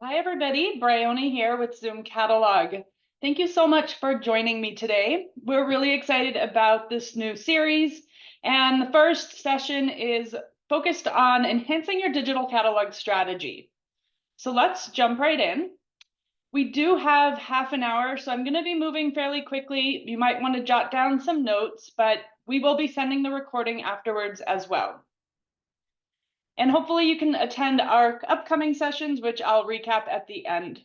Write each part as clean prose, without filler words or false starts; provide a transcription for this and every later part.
Hi, everybody. Bryony here with Zoom Catalog. Thank you so much for joining me today. We're really excited about this new series, and the first session is focused on enhancing your digital catalog strategy. So let's jump right in. We do have half an hour, so I'm going to be moving fairly quickly. You might want to jot down some notes, but we will be sending the recording afterwards as well. And hopefully you can attend our upcoming sessions, which I'll recap at the end.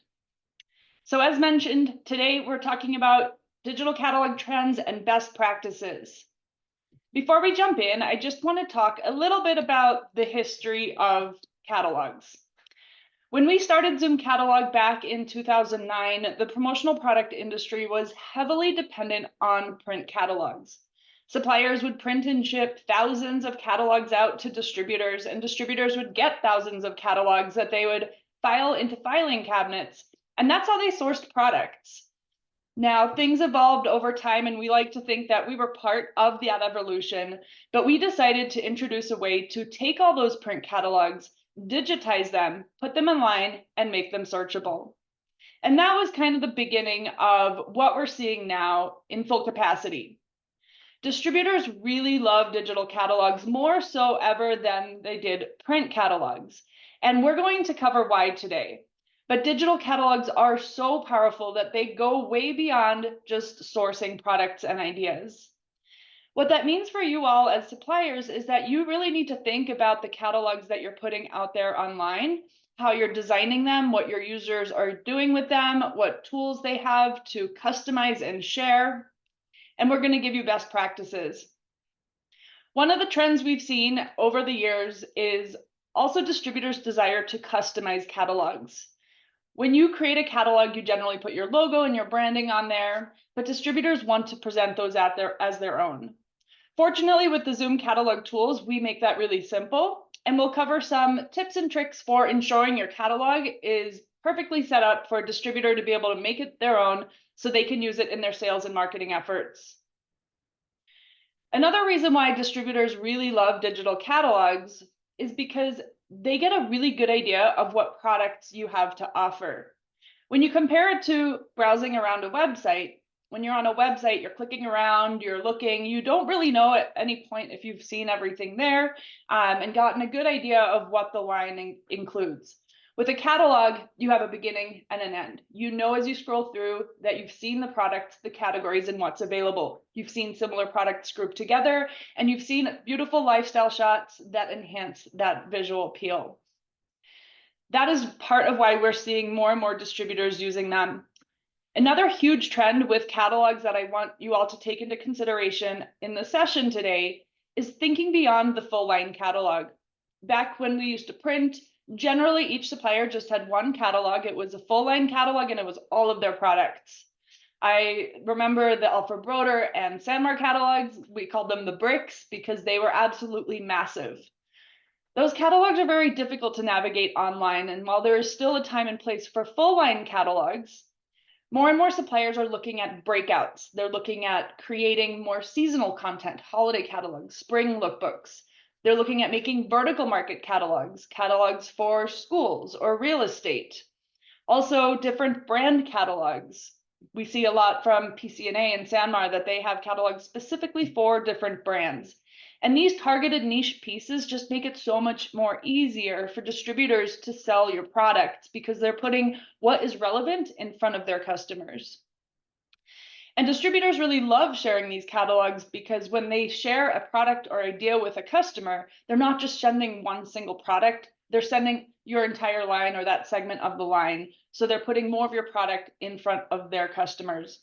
So as mentioned, today we're talking about digital catalog trends and best practices. Before we jump in, I just want to talk a little bit about the history of catalogs. When we started Zoom Catalog back in 2009, the promotional product industry was heavily dependent on print catalogs. Suppliers would print and ship thousands of catalogs out to distributors, and distributors would get thousands of catalogs that they would file into filing cabinets, and that's how they sourced products. Now, things evolved over time, and we like to think that we were part of that evolution, but we decided to introduce a way to take all those print catalogs, digitize them, put them online, and make them searchable. And that was kind of the beginning of what we're seeing now in full capacity. Distributors really love digital catalogs more so ever than they did print catalogs. And we're going to cover why today. But digital catalogs are so powerful that they go way beyond just sourcing products and ideas. What that means for you all as suppliers is that you really need to think about the catalogs that you're putting out there online, how you're designing them, what your users are doing with them, what tools they have to customize and share. And we're going to give you best practices. One of the trends we've seen over the years is also distributors' desire to customize catalogs. When you create a catalog, you generally put your logo and your branding on there, but distributors want to present those out there as their own. Fortunately, with the Zoom catalog tools, we make that really simple, and we'll cover some tips and tricks for ensuring your catalog is perfectly set up for a distributor to be able to make it their own so they can use it in their sales and marketing efforts. Another reason why distributors really love digital catalogs is because they get a really good idea of what products you have to offer. When you compare it to browsing around a website, when you're on a website, you're clicking around, you're looking, you don't really know at any point if you've seen everything there and gotten a good idea of what the line includes. With a catalog, you have a beginning and an end. You know as you scroll through that you've seen the product, the categories, and what's available. You've seen similar products grouped together, and you've seen beautiful lifestyle shots that enhance that visual appeal. That is part of why we're seeing more and more distributors using them. Another huge trend with catalogs that I want you all to take into consideration in the session today is thinking beyond the full line catalog. Back when we used to print, generally each supplier just had one catalog. It was a full line catalog and it was all of their products. I remember the Alpha Broder and Sanmar catalogs. We called them the bricks because they were absolutely massive. Those catalogs are very difficult to navigate online, and while there is still a time and place for full line catalogs, more and more suppliers are looking at breakouts. They're looking at creating more seasonal content, holiday catalogs, spring lookbooks. They're looking at making vertical market catalogs, catalogs for schools or real estate. Also, different brand catalogs. We see a lot from PCNA and Sanmar that they have catalogs specifically for different brands. And these targeted niche pieces just make it so much more easier for distributors to sell your products because they're putting what is relevant in front of their customers. And distributors really love sharing these catalogs because when they share a product or idea with a customer, they're not just sending one single product, they're sending your entire line or that segment of the line. So they're putting more of your product in front of their customers.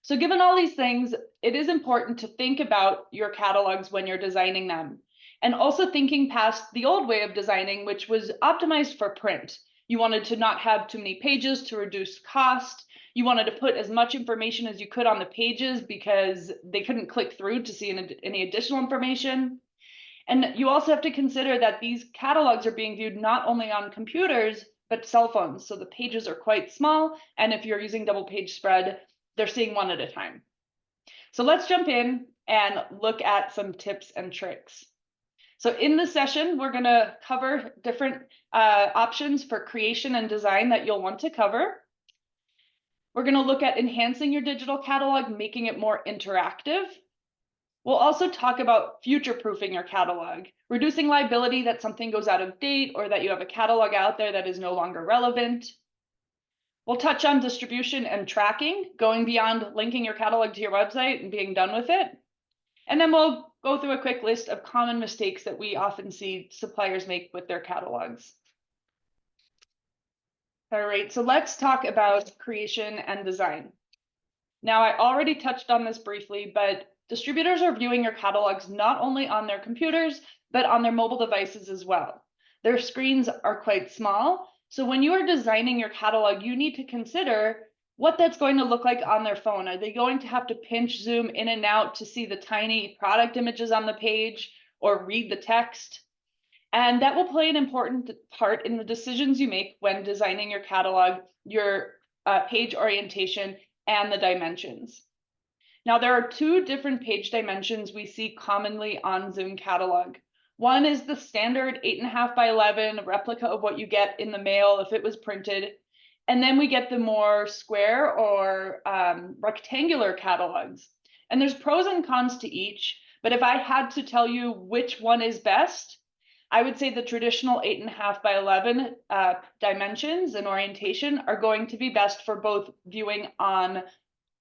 So given all these things, it is important to think about your catalogs when you're designing them. And also thinking past the old way of designing, which was optimized for print. You wanted to not have too many pages to reduce cost. You wanted to put as much information as you could on the pages because they couldn't click through to see any additional information. And you also have to consider that these catalogs are being viewed not only on computers, but cell phones. So the pages are quite small. And if you're using double page spread, they're seeing one at a time. So let's jump in and look at some tips and tricks. So in this session, we're going to cover different options for creation and design that you'll want to cover. We're going to look at enhancing your digital catalog, making it more interactive. We'll also talk about future-proofing your catalog, reducing liability that something goes out of date or that you have a catalog out there that is no longer relevant. We'll touch on distribution and tracking, going beyond linking your catalog to your website and being done with it. And then we'll go through a quick list of common mistakes that we often see suppliers make with their catalogs. All right, so let's talk about creation and design. Now, I already touched on this briefly, but distributors are viewing your catalogs not only on their computers, but on their mobile devices as well. Their screens are quite small, so when you are designing your catalog, you need to consider what that's going to look like on their phone. Are they going to have to pinch, zoom in and out to see the tiny product images on the page or read the text? And that will play an important part in the decisions you make when designing your catalog, your page orientation, and the dimensions. Now, there are two different page dimensions we see commonly on Zoom Catalog. One is the standard 8.5 by 11 replica of what you get in the mail if it was printed. And then we get the more square or rectangular catalogs. And there's pros and cons to each, but if I had to tell you which one is best, I would say the traditional 8.5 by 11 dimensions and orientation are going to be best for both viewing on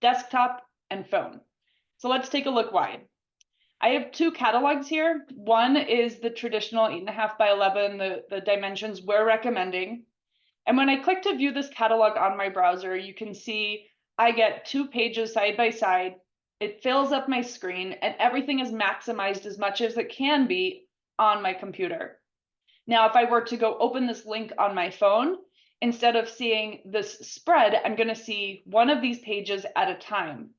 desktop and phone. So let's take a look why. I have two catalogs here. One is the traditional 8.5 by 11, the dimensions we're recommending. And when I click to view this catalog on my browser, you can see I get two pages side by side. It fills up my screen and everything is maximized as much as it can be on my computer. Now, if I were to go open this link on my phone, instead of seeing this spread, I'm going to see one of these pages at a time.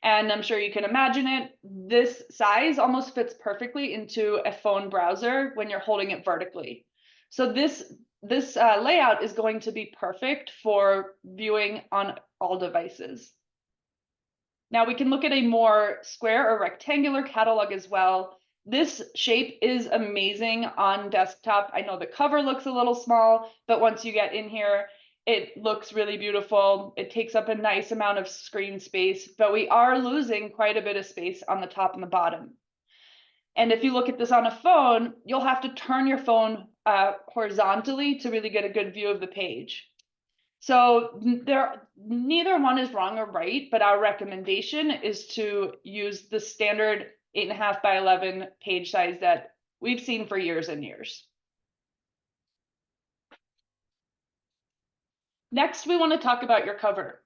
And I'm sure you can imagine it. This size almost fits perfectly into a phone browser when you're holding it vertically. So this layout is going to be perfect for viewing on all devices. Now we can look at a more square or rectangular catalog as well. This shape is amazing on desktop. I know the cover looks a little small, but once you get in here, it looks really beautiful. It takes up a nice amount of screen space, but we are losing quite a bit of space on the top and the bottom. And if you look at this on a phone, you'll have to turn your phone horizontally to really get a good view of the page. So neither one is wrong or right, but our recommendation is to use the standard 8.5 by 11 page size that we've seen for years and years. Next, we want to talk about your cover.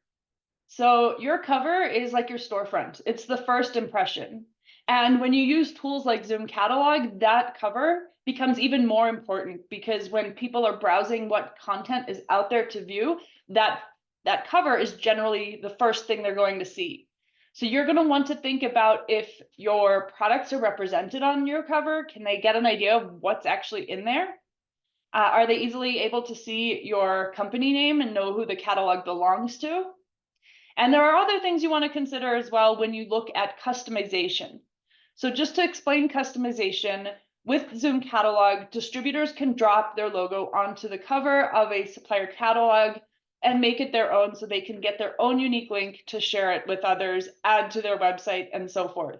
So your cover is like your storefront. It's the first impression. And when you use tools like Zoom Catalog, that cover becomes even more important because when people are browsing what content is out there to view, that cover is generally the first thing they're going to see. So you're going to want to think about if your products are represented on your cover. Can they get an idea of what's actually in there? Are they easily able to see your company name and know who the catalog belongs to? And there are other things you want to consider as well when you look at customization. So just to explain customization, with Zoom Catalog, distributors can drop their logo onto the cover of a supplier catalog and make it their own so they can get their own unique link to share it with others, add to their website, and so forth.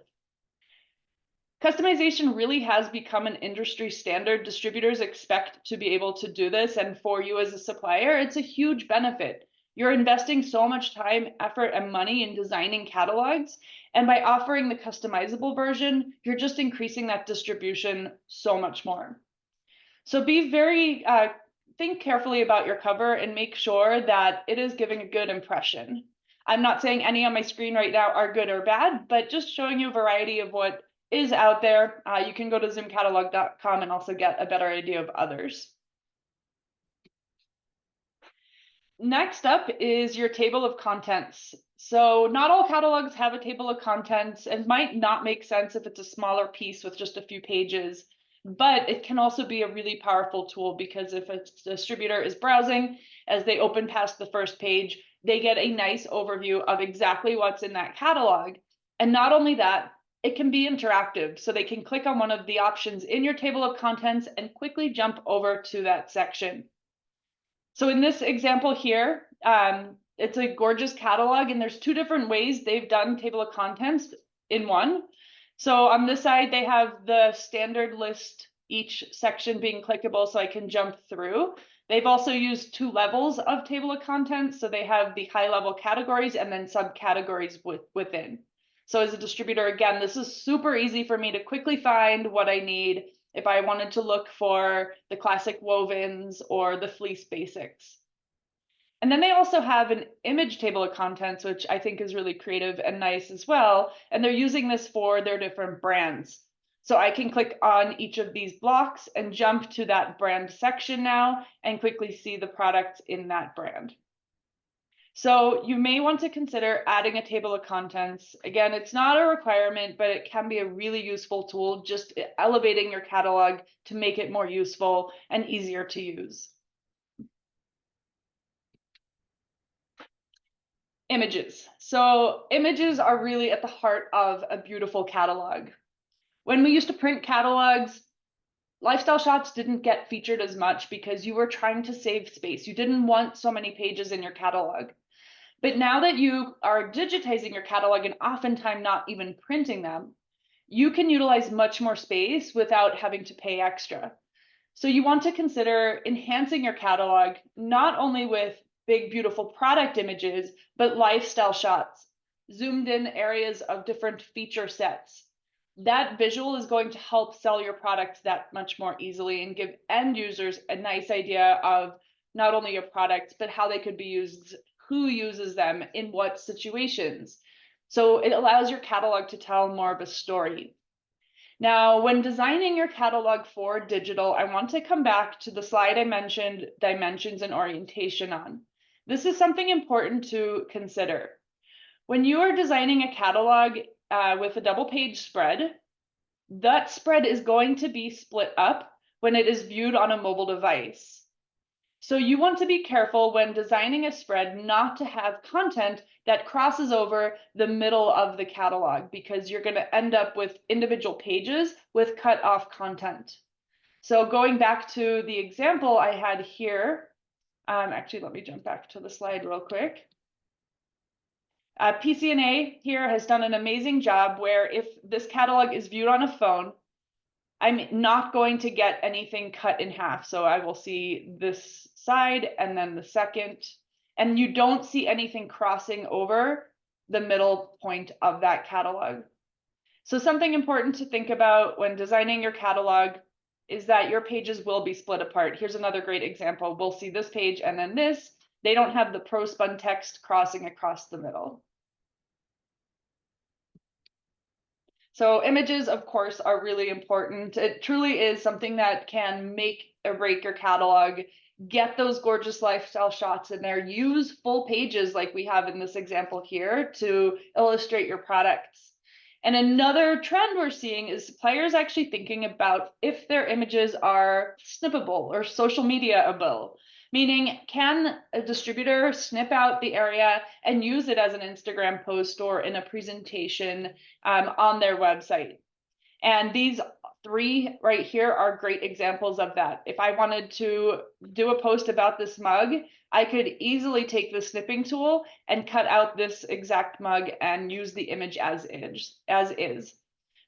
Customization really has become an industry standard. Distributors expect to be able to do this, and for you as a supplier, it's a huge benefit. You're investing so much time, effort, and money in designing catalogs, and by offering the customizable version, you're just increasing that distribution so much more. So be very, think carefully about your cover and make sure that it is giving a good impression. I'm not saying any on my screen right now are good or bad, but just showing you a variety of what is out there. You can go to zoomcatalog.com and also get a better idea of others. Next up is your table of contents. So not all catalogs have a table of contents and might not make sense if it's a smaller piece with just a few pages, but it can also be a really powerful tool because if a distributor is browsing, as they open past the first page, they get a nice overview of exactly what's in that catalog. And not only that, it can be interactive. So they can click on one of the options in your table of contents and quickly jump over to that section. So in this example here, it's a gorgeous catalog, and there's two different ways they've done table of contents in one. So on this side, they have the standard list, each section being clickable so I can jump through. They've also used two levels of table of contents. So they have the high level categories and then subcategories within. So as a distributor, again, this is super easy for me to quickly find what I need if I wanted to look for the classic wovens or the fleece basics. And then they also have an image table of contents, which I think is really creative and nice as well. And they're using this for their different brands. So I can click on each of these blocks and jump to that brand section now and quickly see the products in that brand. So you may want to consider adding a table of contents. Again, it's not a requirement, but it can be a really useful tool, just elevating your catalog to make it more useful and easier to use. Images. So images are really at the heart of a beautiful catalog. When we used to print catalogs, lifestyle shots didn't get featured as much because you were trying to save space. You didn't want so many pages in your catalog. But now that you are digitizing your catalog and oftentimes not even printing them, you can utilize much more space without having to pay extra. So you want to consider enhancing your catalog, not only with big, beautiful product images, but lifestyle shots, zoomed in areas of different feature sets. That visual is going to help sell your products that much more easily and give end users a nice idea of not only your products, but how they could be used, who uses them, in what situations. So it allows your catalog to tell more of a story. Now, when designing your catalog for digital, I want to come back to the slide I mentioned dimensions and orientation on. This is something important to consider. When you are designing a catalog with a double page spread, that spread is going to be split up when it is viewed on a mobile device. So you want to be careful when designing a spread not to have content that crosses over the middle of the catalog, because you're going to end up with individual pages with cut off content. So going back to the example I had here, actually, let me jump back to the slide real quick. PCNA here has done an amazing job where if this catalog is viewed on a phone, I'm not going to get anything cut in half. So I will see this side and then the second, and you don't see anything crossing over the middle point of that catalog. So something important to think about when designing your catalog is that your pages will be split apart. Here's another great example. We'll see this page and then this. They don't have the pro-spun text crossing across the middle. So images, of course, are really important. It truly is something that can make or break your catalog. Get those gorgeous lifestyle shots in there. Use full pages like we have in this example here to illustrate your products. And another trend we're seeing is suppliers actually thinking about if their images are snippable or social media-able. Meaning, can a distributor snip out the area and use it as an Instagram post or in a presentation on their website? And these three right here are great examples of that. If I wanted to do a post about this mug, I could easily take the snipping tool and cut out this exact mug and use the image as is.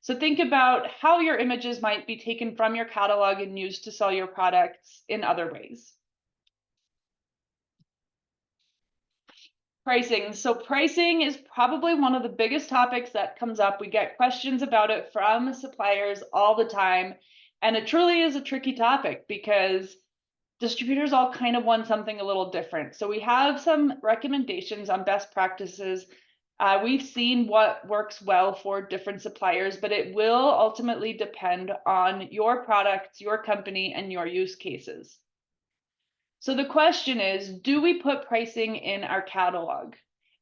So think about how your images might be taken from your catalog and used to sell your products in other ways. Pricing. So pricing is probably one of the biggest topics that comes up. We get questions about it from suppliers all the time. And it truly is a tricky topic because distributors all kind of want something a little different. So we have some recommendations on best practices. We've seen what works well for different suppliers, but it will ultimately depend on your products, your company, and your use cases. So the question is, do we put pricing in our catalog?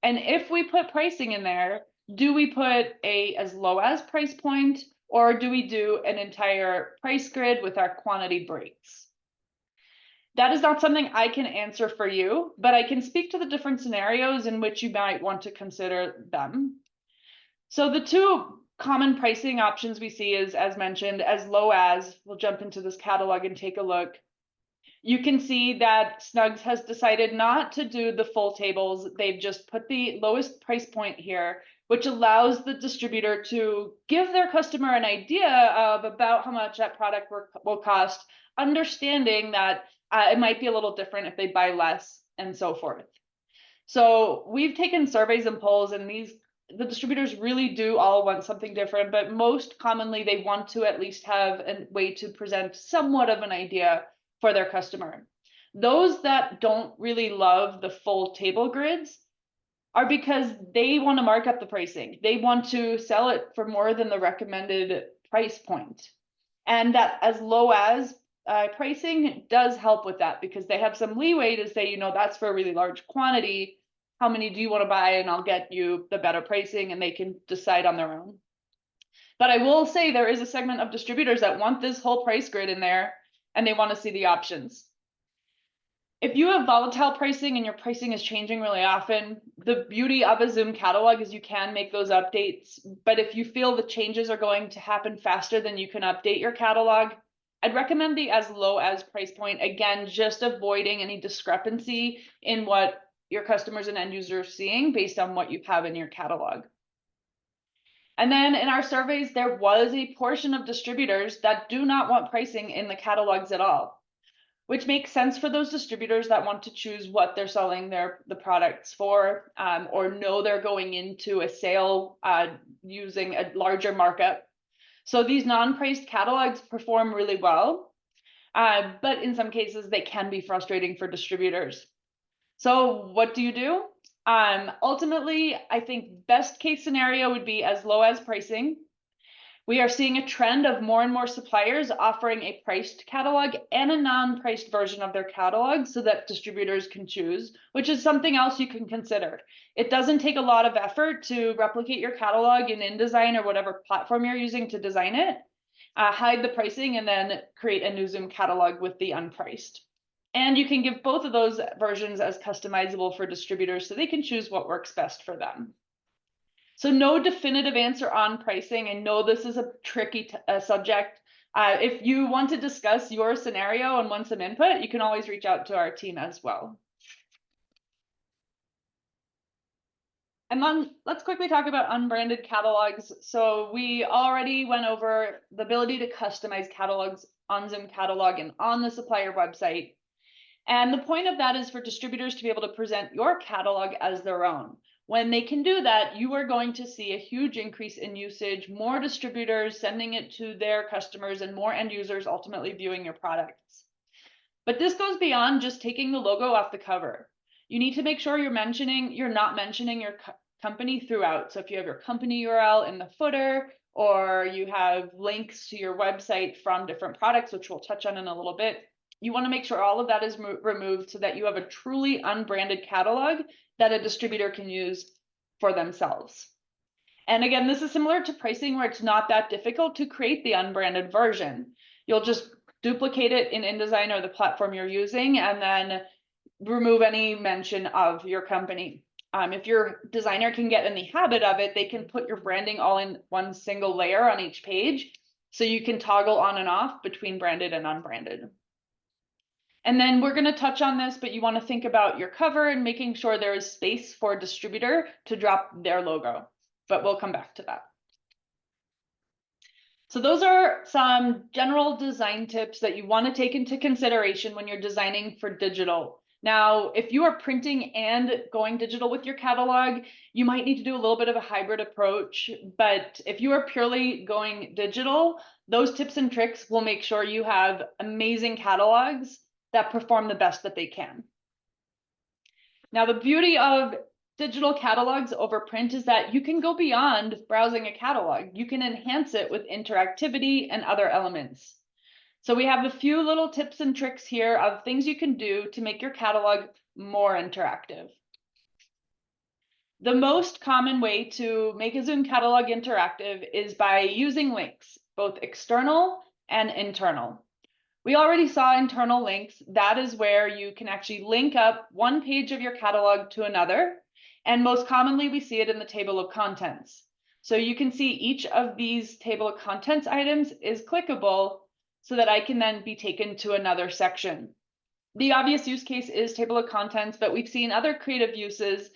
And if we put pricing in there, do we put a as low as price point, or do we do an entire price grid with our quantity breaks? That is not something I can answer for you, but I can speak to the different scenarios in which you might want to consider them. So the two common pricing options we see is, as mentioned, as low as, we'll jump into this catalog and take a look. You can see that Snugs has decided not to do the full tables. They've just put the lowest price point here, which allows the distributor to give their customer an idea of about how much that product will cost, understanding that it might be a little different if they buy less and so forth. So we've taken surveys and polls, and the distributors really do all want something different, but most commonly they want to at least have a way to present somewhat of an idea for their customer. Those that don't really love the full table grids are because they want to mark up the pricing. They want to sell it for more than the recommended price point. And that as low as pricing does help with that, because they have some leeway to say, that's for a really large quantity. How many do you want to buy? And I'll get you the better pricing, and they can decide on their own. But I will say there is a segment of distributors that want this whole price grid in there, and they want to see the options. If you have volatile pricing and your pricing is changing really often, the beauty of a Zoom catalog is you can make those updates. But if you feel the changes are going to happen faster than you can update your catalog, I'd recommend the as low as price point. Again, just avoiding any discrepancy in what your customers and end users are seeing based on what you have in your catalog. And then in our surveys, there was a portion of distributors that do not want pricing in the catalogs at all, which makes sense for those distributors that want to choose what they're selling the products for, or know they're going into a sale using a larger markup. So these non-priced catalogs perform really well, but in some cases they can be frustrating for distributors. So what do? Ultimately, I think best case scenario would be as low as pricing. We are seeing a trend of more and more suppliers offering a priced catalog and a non-priced version of their catalog so that distributors can choose, which is something else you can consider. It doesn't take a lot of effort to replicate your catalog in InDesign or whatever platform you're using to design it, hide the pricing, and then create a new Zoom catalog with the unpriced. And you can give both of those versions as customizable for distributors so they can choose what works best for them. So no definitive answer on pricing. I know this is a tricky subject. If you want to discuss your scenario and want some input, you can always reach out to our team as well. And then let's quickly talk about unbranded catalogs. So we already went over the ability to customize catalogs on Zoom Catalog and on the supplier website. And the point of that is for distributors to be able to present your catalog as their own. When they can do that, you are going to see a huge increase in usage, more distributors sending it to their customers, and more end users ultimately viewing your products. But this goes beyond just taking the logo off the cover. You need to make sure you're not mentioning your company throughout. So if you have your company URL in the footer, or you have links to your website from different products, which we'll touch on in a little bit, you want to make sure all of that is removed so that you have a truly unbranded catalog that a distributor can use for themselves. And again, this is similar to pricing, where it's not that difficult to create the unbranded version. You'll just duplicate it in InDesign or the platform you're using, and then remove any mention of your company. If your designer can get in the habit of it, they can put your branding all in one single layer on each page, so you can toggle on and off between branded and unbranded. And then we're going to touch on this, but you want to think about your cover and making sure there is space for a distributor to drop their logo, but we'll come back to that. So those are some general design tips that you want to take into consideration when you're designing for digital. Now, if you are printing and going digital with your catalog, you might need to do a little bit of a hybrid approach. But if you are purely going digital, those tips and tricks will make sure you have amazing catalogs that perform the best that they can. Now, the beauty of digital catalogs over print is that you can go beyond browsing a catalog. You can enhance it with interactivity and other elements. So we have a few little tips and tricks here of things you can do to make your catalog more interactive. The most common way to make a Zoom catalog interactive is by using links, both external and internal. We already saw internal links. That is where you can actually link up one page of your catalog to another. And most commonly, we see it in the table of contents. So you can see each of these table of contents items is clickable so that I can then be taken to another section. The obvious use case is table of contents, but we've seen other creative uses.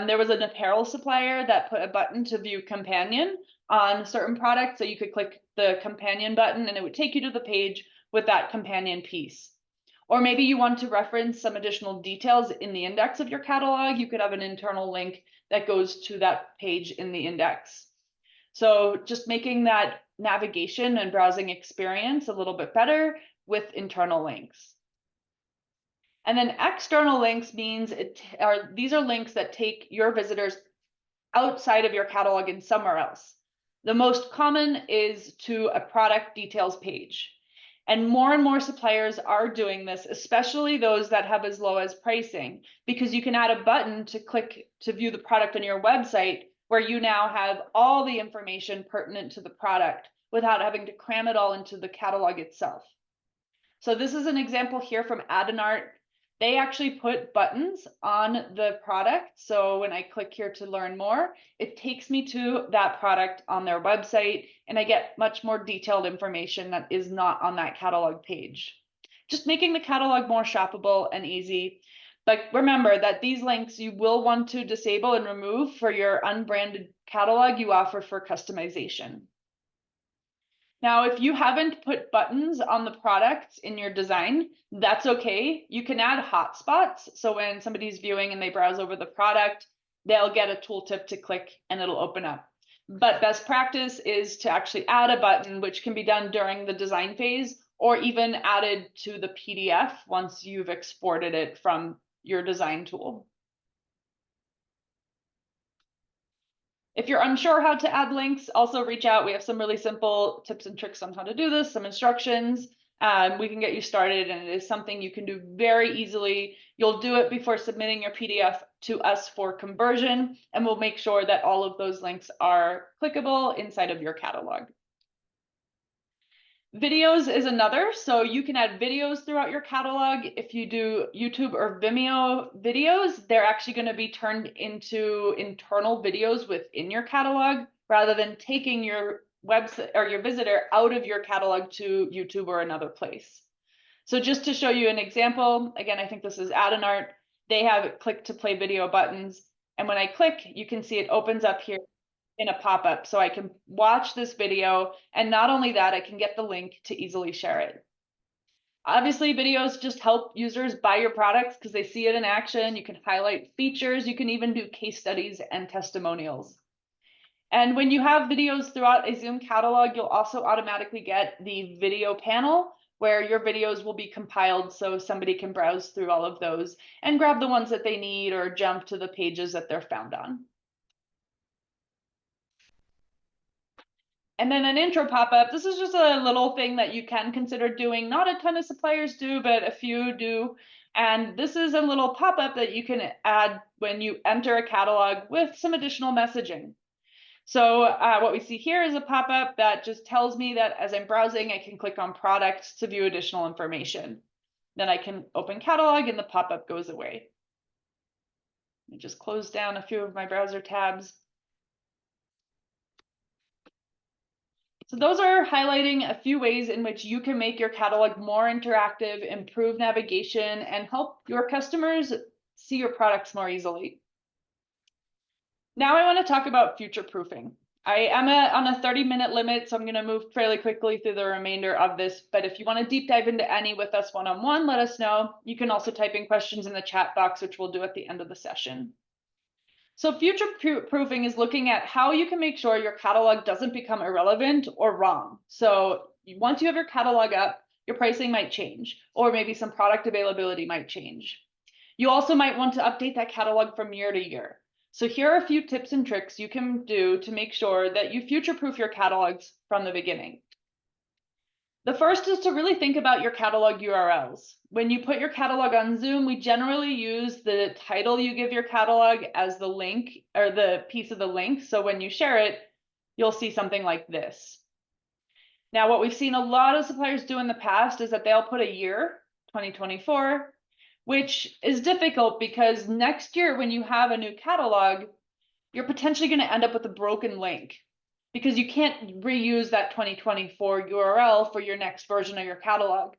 There was an apparel supplier that put a button to view companion on certain products. So you could click the companion button and it would take you to the page with that companion piece. Or maybe you want to reference some additional details in the index of your catalog. You could have an internal link that goes to that page in the index. So just making that navigation and browsing experience a little bit better with internal links. And then external links means these are links that take your visitors outside of your catalog and somewhere else. The most common is to a product details page. And more suppliers are doing this, especially those that have as low as pricing, because you can add a button to click to view the product on your website where you now have all the information pertinent to the product without having to cram it all into the catalog itself. So this is an example here from Adenart. They actually put buttons on the product. So when I click here to learn more, it takes me to that product on their website, and I get much more detailed information that is not on that catalog page. Just making the catalog more shoppable and easy. But remember that these links you will want to disable and remove for your unbranded catalog you offer for customization. Now, if you haven't put buttons on the products in your design, that's okay. You can add hotspots. So when somebody's viewing and they browse over the product, they'll get a tooltip to click and it'll open up. But best practice is to actually add a button, which can be done during the design phase or even added to the PDF once you've exported it from your design tool. If you're unsure how to add links, also reach out. We have some really simple tips and tricks on how to do this, some instructions. We can get you started, and it is something you can do very easily. You'll do it before submitting your PDF to us for conversion, and we'll make sure that all of those links are clickable inside of your catalog. Videos is another, so you can add videos throughout your catalog. If you do YouTube or Vimeo videos, they're actually going to be turned into internal videos within your catalog rather than taking your website or your visitor out of your catalog to YouTube or another place. So just to show you an example, again, I think this is Adenart. They have click to play video buttons. And when I click, you can see it opens up here in a pop-up, so I can watch this video, and not only that, I can get the link to easily share it. Obviously, videos just help users buy your products because they see it in action. You can highlight features, you can even do case studies and testimonials. And when you have videos throughout a Zoom catalog, you'll also automatically get the video panel where your videos will be compiled so somebody can browse through all of those and grab the ones that they need or jump to the pages that they're found on. And then an intro pop-up. This is just a little thing that you can consider doing. Not a ton of suppliers do, but a few do. And this is a little pop-up that you can add when you enter a catalog with some additional messaging. So what we see here is a pop-up that just tells me that as I'm browsing, I can click on products to view additional information. Then I can open catalog and the pop-up goes away. Let me just close down a few of my browser tabs. So those are highlighting a few ways in which you can make your catalog more interactive, improve navigation, and help your customers see your products more easily. Now I want to talk about future-proofing. I am on a 30-minute limit, so I'm going to move fairly quickly through the remainder of this. But if you want to deep dive into any with us one-on-one, let us know. You can also type in questions in the chat box, which we'll do at the end of the session. So future-proofing is looking at how you can make sure your catalog doesn't become irrelevant or wrong. So once you have your catalog up, your pricing might change, or maybe some product availability might change. You also might want to update that catalog from year to year. So here are a few tips and tricks you can do to make sure that you future-proof your catalogs from the beginning. The first is to really think about your catalog URLs. When you put your catalog on Zoom, we generally use the title you give your catalog as the link or the piece of the link. So when you share it, you'll see something like this. Now, what we've seen a lot of suppliers do in the past is that they'll put a year, 2024, which is difficult because next year when you have a new catalog, you're potentially going to end up with a broken link. because you can't reuse that 2024 URL for your next version of your catalog.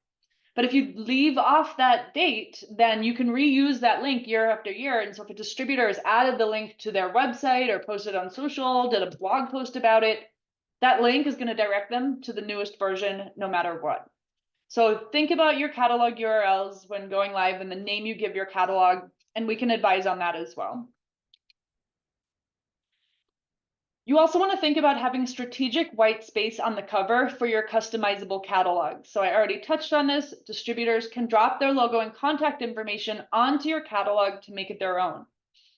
But if you leave off that date, then you can reuse that link year after year. And so if a distributor has added the link to their website or posted on social, did a blog post about it, that link is going to direct them to the newest version no matter what. So think about your catalog URLs when going live and the name you give your catalog, and we can advise on that as well. You also want to think about having strategic white space on the cover for your customizable catalog. So I already touched on this. Distributors can drop their logo and contact information onto your catalog to make it their own.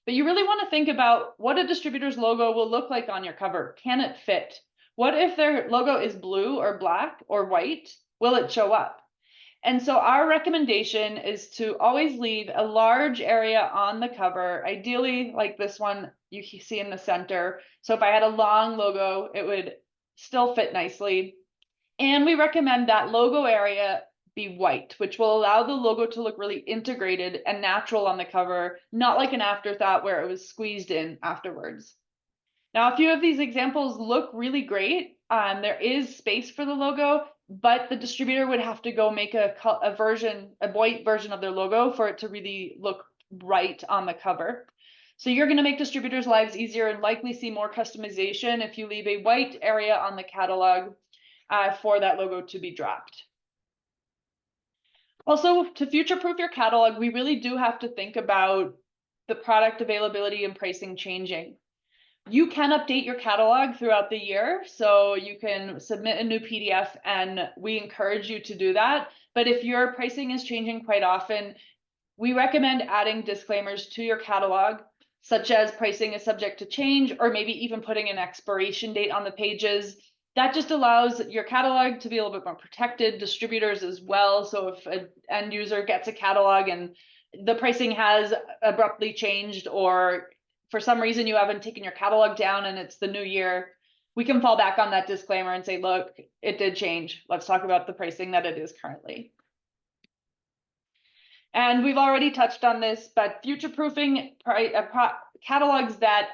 But you really want to think about what a distributor's logo will look like on your cover. Can it fit? What if their logo is blue or black or white? Will it show up? And so our recommendation is to always leave a large area on the cover, ideally like this one you see in the center. So if I had a long logo, it would still fit nicely. And we recommend that logo area be white, which will allow the logo to look really integrated and natural on the cover, not like an afterthought where it was squeezed in afterwards. Now, a few of these examples look really great. There is space for the logo, but the distributor would have to go make a white version of their logo for it to really look right on the cover. So you're going to make distributors' lives easier and likely see more customization if you leave a white area on the catalog for that logo to be dropped. Also, to future-proof your catalog, we really do have to think about the product availability and pricing changing. You can update your catalog throughout the year, so you can submit a new PDF, and we encourage you to do that. But if your pricing is changing quite often, we recommend adding disclaimers to your catalog, such as pricing is subject to change, or maybe even putting an expiration date on the pages. That just allows your catalog to be a little bit more protected, distributors as well. So if an end user gets a catalog and the pricing has abruptly changed, or for some reason you haven't taken your catalog down and it's the new year, we can fall back on that disclaimer and say, look, it did change. Let's talk about the pricing that it is currently. And we've already touched on this, but future-proofing catalogs that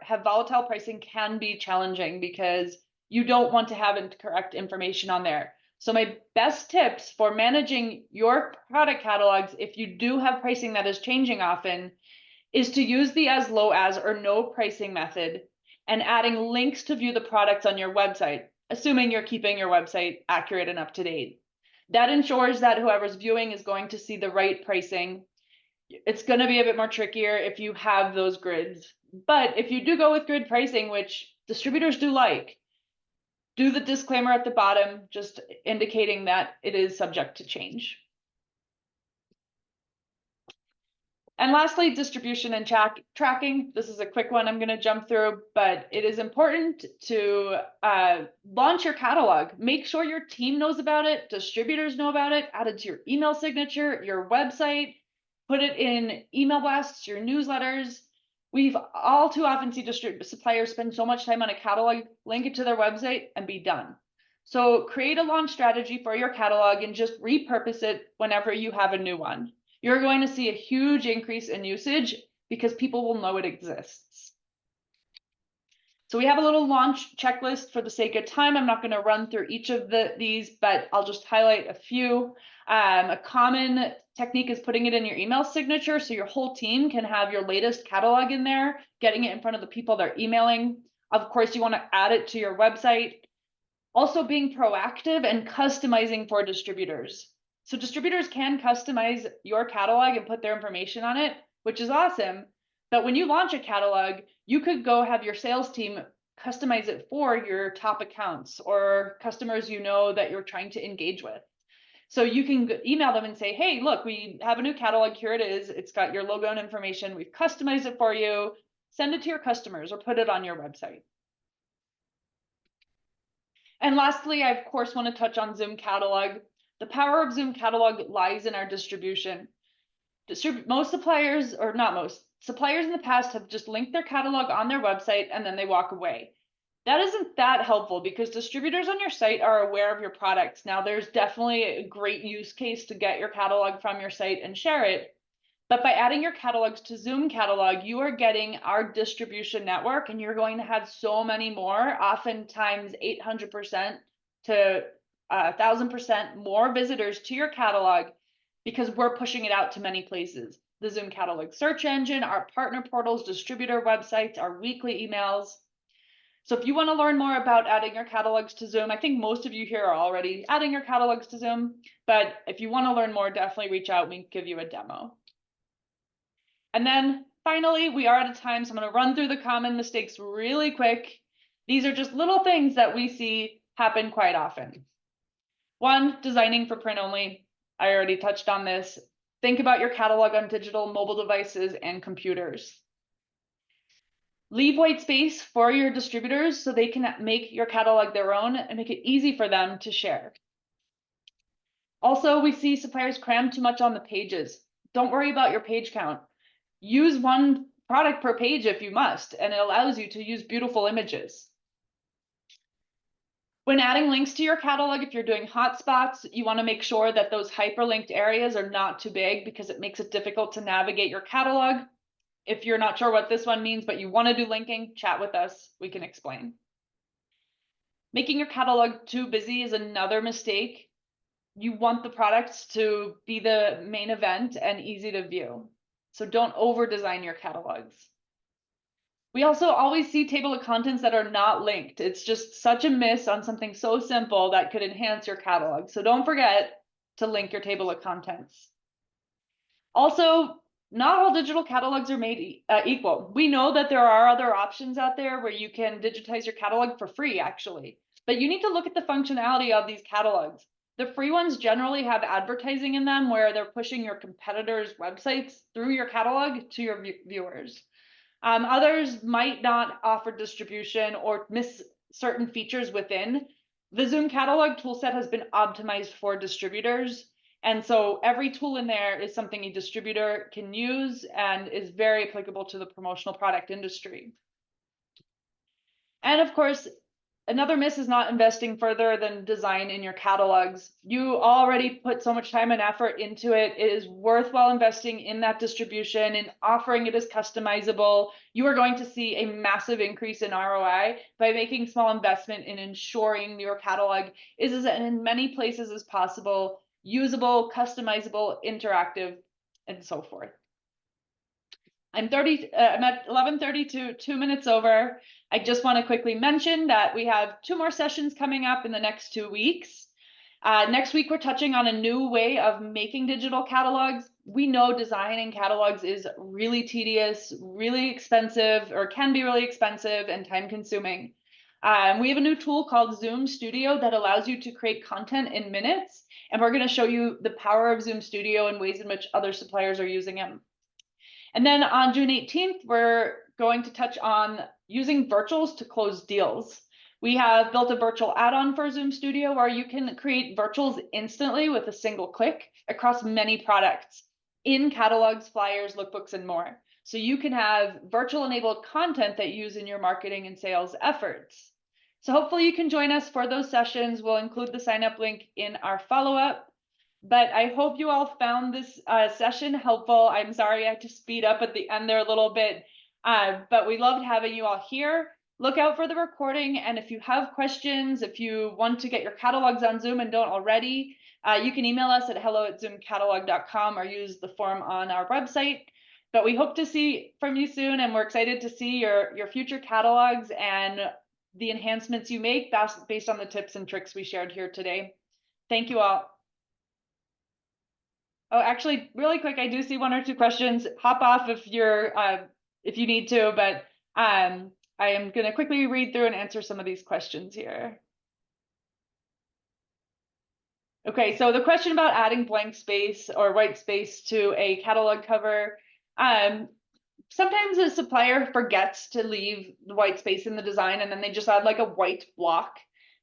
have volatile pricing can be challenging because you don't want to have incorrect information on there. So my best tips for managing your product catalogs, if you do have pricing that is changing often, is to use the as low as or no pricing method and adding links to view the products on your website, assuming you're keeping your website accurate and up to date. That ensures that whoever's viewing is going to see the right pricing. It's going to be a bit more trickier if you have those grids. But if you do go with grid pricing, which distributors do like, do the disclaimer at the bottom, just indicating that it is subject to change. And lastly, distribution and tracking. This is a quick one I'm going to jump through, but it is important to launch your catalog. Make sure your team knows about it, distributors know about it, add it to your email signature, your website, put it in email blasts, your newsletters. We've all too often seen suppliers spend so much time on a catalog, link it to their website, and be done. So create a launch strategy for your catalog and just repurpose it whenever you have a new one. You're going to see a huge increase in usage because people will know it exists. So we have a little launch checklist for the sake of time. I'm not going to run through each of these, but I'll just highlight a few. A common technique is putting it in your email signature so your whole team can have your latest catalog in there, getting it in front of the people they're emailing. Of course, you want to add it to your website. Also being proactive and customizing for distributors. So distributors can customize your catalog and put their information on it, which is awesome. But when you launch a catalog, you could go have your sales team customize it for your top accounts or customers you know that you're trying to engage with. So you can email them and say, hey, look, we have a new catalog. Here it is. It's got your logo and information. We've customized it for you. Send it to your customers or put it on your website. And lastly, I, of course, want to touch on Zoom Catalog. The power of Zoom Catalog lies in our distribution. Most suppliers, or not most, suppliers in the past have just linked their catalog on their website and then they walk away. That isn't that helpful because distributors on your site are aware of your products. Now, there's definitely a great use case to get your catalog from your site and share it. But by adding your catalogs to Zoom Catalog, you are getting our distribution network, and you're going to have so many more, oftentimes 800% to 1,000% more visitors to your catalog, because we're pushing it out to many places. The Zoom Catalog search engine, our partner portals, distributor websites, our weekly emails. So if you want to learn more about adding your catalogs to Zoom, I think most of you here are already adding your catalogs to Zoom, but if you want to learn more, definitely reach out and we can give you a demo. And then finally, we are out of time, so I'm going to run through the common mistakes really quick. These are just little things that we see happen quite often. One, designing for print only. I already touched on this. Think about your catalog on digital mobile devices and computers. Leave white space for your distributors so they can make your catalog their own and make it easy for them to share. Also, we see suppliers cram too much on the pages. Don't worry about your page count. Use one product per page if you must, and it allows you to use beautiful images. When adding links to your catalog, if you're doing hotspots, you want to make sure that those hyperlinked areas are not too big because it makes it difficult to navigate your catalog. If you're not sure what this one means, but you want to do linking, chat with us. We can explain. Making your catalog too busy is another mistake. You want the products to be the main event and easy to view. So don't over-design your catalogs. We also always see table of contents that are not linked. It's just such a miss on something so simple that could enhance your catalog. So don't forget to link your table of contents. Also, not all digital catalogs are made equal. We know that there are other options out there where you can digitize your catalog for free, actually. But you need to look at the functionality of these catalogs. The free ones generally have advertising in them where they're pushing your competitors' websites through your catalog to your viewers. Others might not offer distribution or miss certain features within. The Zoom catalog toolset has been optimized for distributors. And so every tool in there is something a distributor can use and is very applicable to the promotional product industry. And of course, another miss is not investing further than design in your catalogs. You already put so much time and effort into it. It is worthwhile investing in that distribution and offering it as customizable. You are going to see a massive increase in ROI by making small investment in ensuring your catalog is as in many places as possible, usable, customizable, interactive, and so forth. I'm at 11:32, 2 minutes over. I just want to quickly mention that we have 2 more sessions coming up in the next 2 weeks. Next week, we're touching on a new way of making digital catalogs. We know designing catalogs is really tedious, really expensive, or can be really expensive and time consuming. We have a new tool called Zoom Studio that allows you to create content in minutes. And we're going to show you the power of Zoom Studio and ways in which other suppliers are using them. And then on June 18th, we're going to touch on using virtuals to close deals. We have built a virtual add-on for Zoom Studio where you can create virtuals instantly with a single click across many products in catalogs, flyers, lookbooks, and more. So you can have virtual enabled content that you use in your marketing and sales efforts. So hopefully you can join us for those sessions. We'll include the sign up link in our follow-up. But I hope you all found this session helpful. I'm sorry I had to speed up at the end there a little bit, but we loved having you all here. Look out for the recording, and if you have questions, if you want to get your catalogs on Zoom and don't already, you can email us at hello@zoomcatalog.com or use the form on our website. But we hope to see from you soon, and we're excited to see your future catalogs and the enhancements you make based on the tips and tricks we shared here today. Thank you all. Oh, actually, really quick, I do see 1 or 2 questions. Hop off if you need to, but I am going to quickly read through and answer some of these questions here. Okay, so the question about adding blank space or white space to a catalog cover. Sometimes a supplier forgets to leave the white space in the design and then they just add like a white block.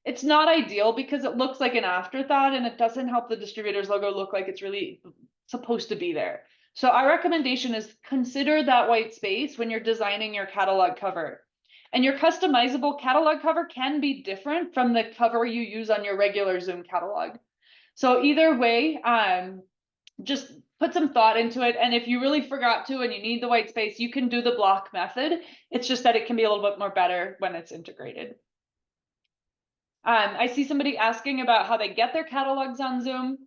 It's not ideal because it looks like an afterthought and it doesn't help the distributor's logo look like it's really supposed to be there. So our recommendation is consider that white space when you're designing your catalog cover. And your customizable catalog cover can be different from the cover you use on your regular Zoom catalog. So either way, just put some thought into it. And if you really forgot to and you need the white space, you can do the block method. It's just that it can be a little bit more better when it's integrated. I see somebody asking about how they get their catalogs on Zoom.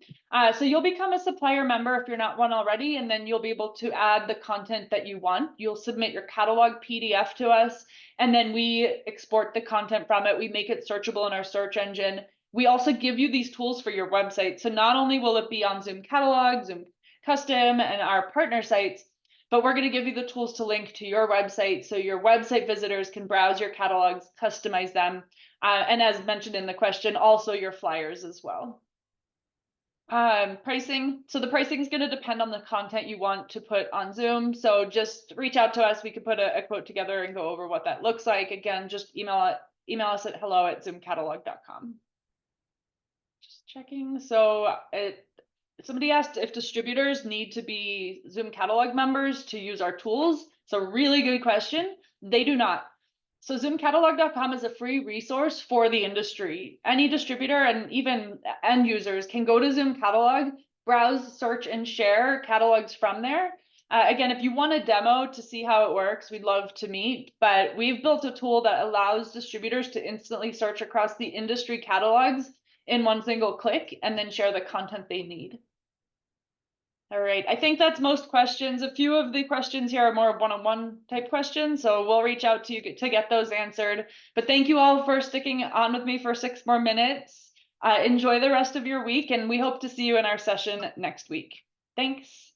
So you'll become a supplier member if you're not one already, and then you'll be able to add the content that you want. You'll submit your catalog PDF to us, and then we export the content from it. We make it searchable in our search engine. We also give you these tools for your website. So not only will it be on Zoom Catalog, Zoom Custom, and our partner sites, but we're going to give you the tools to link to your website so your website visitors can browse your catalogs, customize them, and as mentioned in the question, also your flyers as well. Pricing. So the pricing is going to depend on the content you want to put on Zoom. So just reach out to us. We could put a quote together and go over what that looks like. Again, just email us at hello@zoomcatalog.com. Just checking. So somebody asked if distributors need to be Zoom catalog members to use our tools. So really good question. They do not. So zoomcatalog.com is a free resource for the industry. Any distributor and even end users can go to Zoom Catalog, browse, search, and share catalogs from there. Again, if you want a demo to see how it works, we'd love to meet, but we've built a tool that allows distributors to instantly search across the industry catalogs in one single click and then share the content they need. All right, I think that's most questions. A few of the questions here are more one-on-one type questions, so we'll reach out to you to get those answered. But thank you all for sticking on with me for 6 more minutes. Enjoy the rest of your week, and we hope to see you in our session next week. Thanks.